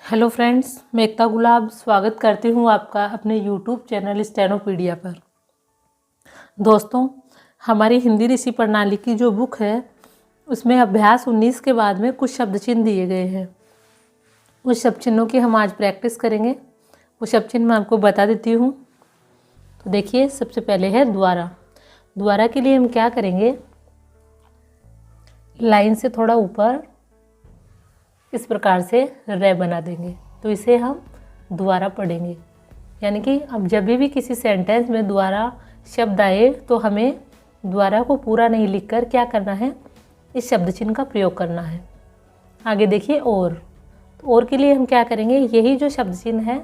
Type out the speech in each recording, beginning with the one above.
Hello friends, मैं एकता गुलाब स्वागत करती हूँ आपका अपने यूट्यूब चैनल स्टेनोपीडिया पर। दोस्तों, हमारी हिंदी ऋषि प्रणाली की जो बुक है उसमें अभ्यास 19 के बाद में कुछ शब्द चिन्ह दिए गए हैं। उस शब्द चिन्हों की हम आज प्रैक्टिस करेंगे। वो शब्द चिन्ह मैं आपको बता देती हूँ। तो देखिए, सबसे पहले है द्वारा। द्वारा के लिए हम क्या करेंगे, लाइन से थोड़ा ऊपर इस प्रकार से रे बना देंगे, तो इसे हम द्वारा पढ़ेंगे। यानी कि अब जब भी किसी सेंटेंस में द्वारा शब्द आए तो हमें द्वारा को पूरा नहीं लिखकर क्या करना है, इस शब्द चिन्ह का प्रयोग करना है। आगे देखिए और। तो और के लिए हम क्या करेंगे, यही जो शब्द चिन्ह है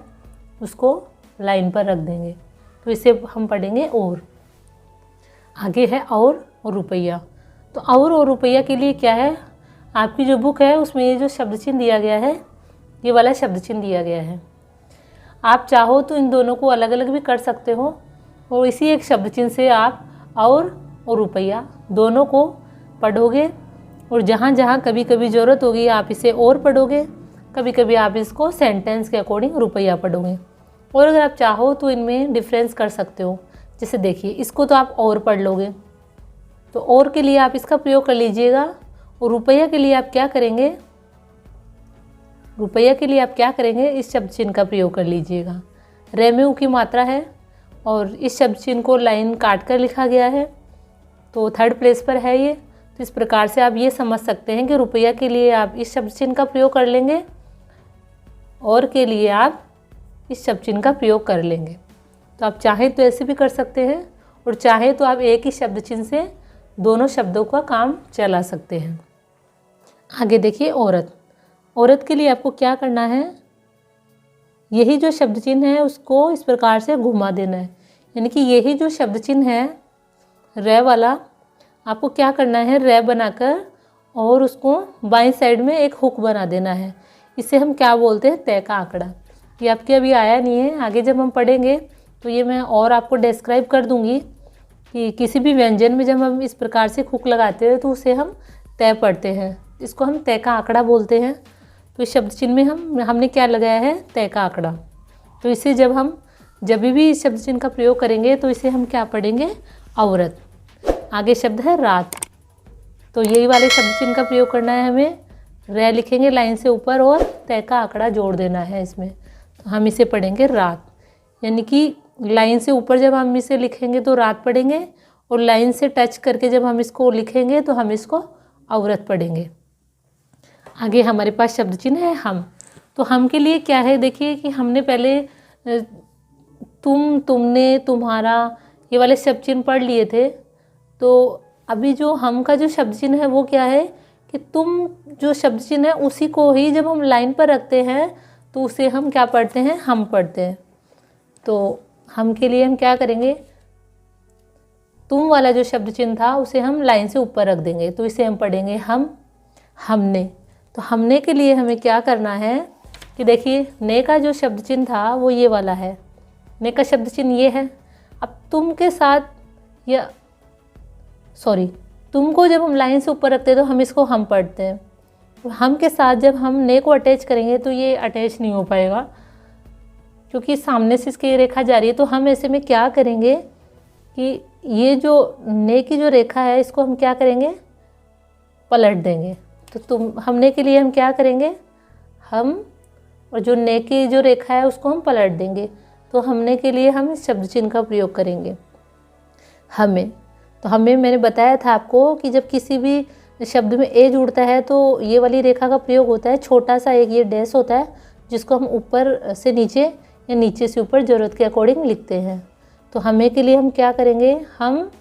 उसको लाइन पर रख देंगे, तो इसे हम पढ़ेंगे और। आगे है और रुपया। तो और रुपया के लिए क्या है, आपकी जो बुक है उसमें ये जो शब्द चिन्ह दिया गया है, ये वाला शब्द चिन्ह दिया गया है। आप चाहो तो इन दोनों को अलग अलग भी कर सकते हो और इसी एक शब्द चिन्ह से आप और रुपया दोनों को पढ़ोगे, और जहाँ जहाँ कभी कभी ज़रूरत होगी आप इसे और पढ़ोगे, कभी कभी आप इसको सेंटेंस के अकॉर्डिंग रुपया पढ़ोगे। और अगर आप चाहो तो इनमें डिफरेंस कर सकते हो। जैसे देखिए, इसको तो आप और पढ़ लोगे, तो और के लिए आप इसका प्रयोग कर लीजिएगा। और रुपया के लिए आप क्या करेंगे, रुपया के लिए आप क्या करेंगे, इस शब्द चिन्ह का प्रयोग कर लीजिएगा। रे में ऊ की मात्रा है और इस शब्द चिन्ह को लाइन काट कर लिखा गया है, तो थर्ड प्लेस पर है ये। तो इस प्रकार से आप ये समझ सकते हैं कि रुपया के लिए आप इस शब्द चिन्ह का प्रयोग कर लेंगे और के लिए आप इस शब्द चिन्ह का प्रयोग कर लेंगे। तो आप चाहें तो ऐसे भी कर सकते हैं और चाहें तो आप एक ही शब्द चिन्ह से दोनों शब्दों का काम चला सकते हैं। आगे देखिए औरत। औरत के लिए आपको क्या करना है, यही जो शब्द चिन्ह है उसको इस प्रकार से घुमा देना है। यानी कि यही जो शब्द चिन्ह है रे वाला, आपको क्या करना है, रे बनाकर और उसको बाईं साइड में एक हुक बना देना है। इसे हम क्या बोलते हैं, तय का आंकड़ा। ये आपके अभी आया नहीं है, आगे जब हम पढ़ेंगे तो ये मैं और आपको डिस्क्राइब कर दूंगी कि किसी भी व्यंजन में जब हम इस प्रकार से हुक लगाते हैं तो उसे हम तय पढ़ते हैं। इसको हम तय का आंकड़ा बोलते हैं। तो इस शब्द चिन्ह में हमने क्या लगाया है, तय का आंकड़ा। तो इसे जब भी इस शब्द चिन्ह का प्रयोग करेंगे तो इसे हम क्या पढ़ेंगे, औरत। आगे शब्द है रात। तो यही वाले शब्द चिन्ह का प्रयोग करना है हमें। रे लिखेंगे लाइन से ऊपर और तय का आंकड़ा जोड़ देना है इसमें, तो हम इसे पढ़ेंगे रात। यानी कि लाइन से ऊपर जब हम इसे लिखेंगे तो रात पढ़ेंगे, और लाइन से टच करके जब हम इसको लिखेंगे तो हम इसको औरत पढ़ेंगे। आगे हमारे पास शब्द चिन्ह है हम। तो हम के लिए क्या है, देखिए कि हमने पहले तुम, तुमने, तुम्हारा ये वाले शब्द चिन्ह पढ़ लिए थे। तो अभी जो हम का जो शब्द चिन्ह है वो क्या है कि तुम जो शब्द चिन्ह है उसी को ही जब हम लाइन पर रखते हैं तो उसे हम क्या पढ़ते हैं, हम पढ़ते हैं। तो हम के लिए हम क्या करेंगे, तुम वाला जो शब्द चिन्ह था उसे हम लाइन से ऊपर रख देंगे, तो इसे हम पढ़ेंगे हम, हमने। तो हमने के लिए हमें क्या करना है कि देखिए, ने का जो शब्द चिन्ह था वो ये वाला है, ने का शब्द चिन्ह ये है। अब तुम के साथ या तुम को जब हम लाइन से ऊपर रखते हैं तो हम इसको हम पढ़ते हैं। हम के साथ जब हम ने को अटैच करेंगे तो ये अटैच नहीं हो पाएगा, क्योंकि सामने से इसकी रेखा जा रही है। तो हम ऐसे में क्या करेंगे कि ये जो ने की जो रेखा है इसको हम क्या करेंगे, पलट देंगे। तो तुम, हमने के लिए हम क्या करेंगे, हम, और जो ने की जो रेखा है उसको हम पलट देंगे। तो हमने के लिए हम इस शब्द चिन्ह का प्रयोग करेंगे, हमें। तो हमें मैंने बताया था आपको कि जब किसी भी शब्द में ए जुड़ता है तो ये वाली रेखा का प्रयोग होता है। छोटा सा एक ये डैश होता है जिसको हम ऊपर से नीचे या नीचे से ऊपर ज़रूरत के अकॉर्डिंग लिखते हैं। तो हमें के लिए हम क्या करेंगे, हम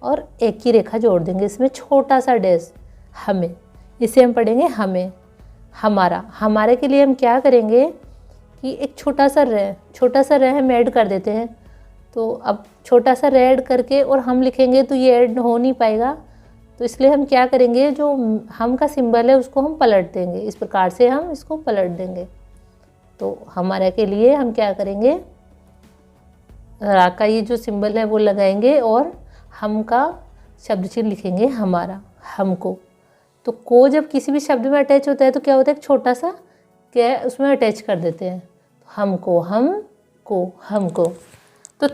और एक की रेखा जोड़ देंगे, इसमें छोटा सा डैश, हमें। इसे हम पढ़ेंगे हमें। हमारा। हमारे के लिए हम क्या करेंगे कि एक छोटा सा रे हम ऐड कर देते हैं। तो अब छोटा सा रे ऐड करके और हम लिखेंगे तो ये ऐड हो नहीं पाएगा, तो इसलिए हम क्या करेंगे, जो हम का सिंबल है उसको हम पलट देंगे। इस प्रकार से हम इसको पलट देंगे। तो हमारे के लिए हम क्या करेंगे, रा का ये जो सिंबल है वो लगाएंगे और हम का शब्द चिन्ह लिखेंगे हमारा, हमको। तो को जब किसी भी शब्द में अटैच होता है तो क्या होता है, एक छोटा सा क्या है उसमें अटैच कर देते हैं। हमको, हमको, हमको। तो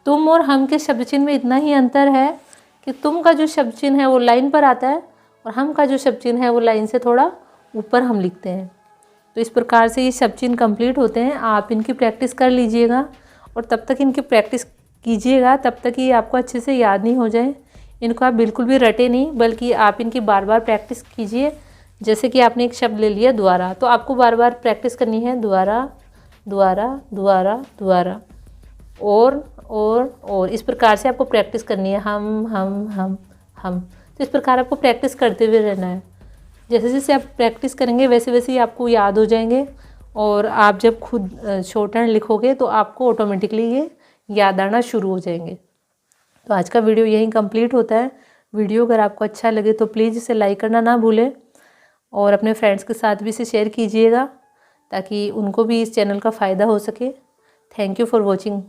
तुम और हम के शब्द चिन्ह में इतना ही अंतर है कि तुम का जो शब्द चिन्ह है वो लाइन पर आता है और हम का जो शब्द चिन्ह है वो लाइन से थोड़ा ऊपर हम लिखते हैं। तो इस प्रकार से ये शब्द चिन्ह कंप्लीट होते हैं। आप इनकी प्रैक्टिस कर लीजिएगा और तब तक इनकी प्रैक्टिस कीजिएगा, तब तक ये आपको अच्छे से याद नहीं हो जाए। इनको आप बिल्कुल भी रटे नहीं, बल्कि आप इनकी बार बार प्रैक्टिस कीजिए। जैसे कि आपने एक शब्द ले लिया द्वारा, तो आपको बार बार प्रैक्टिस करनी है द्वारा, द्वारा, द्वारा, द्वारा, और इस प्रकार से आपको प्रैक्टिस करनी है। हम। तो इस प्रकार आपको प्रैक्टिस करते हुए रहना है। जैसे जैसे आप प्रैक्टिस करेंगे वैसे वैसे ही आपको याद हो जाएंगे और आप जब खुद शॉर्ट हैंड लिखोगे तो आपको ऑटोमेटिकली ये याद आना शुरू हो जाएंगे। तो आज का वीडियो यहीं कंप्लीट होता है। वीडियो अगर आपको अच्छा लगे तो प्लीज़ इसे लाइक करना ना भूलें और अपने फ्रेंड्स के साथ भी इसे शेयर कीजिएगा ताकि उनको भी इस चैनल का फ़ायदा हो सके। Thank you for watching.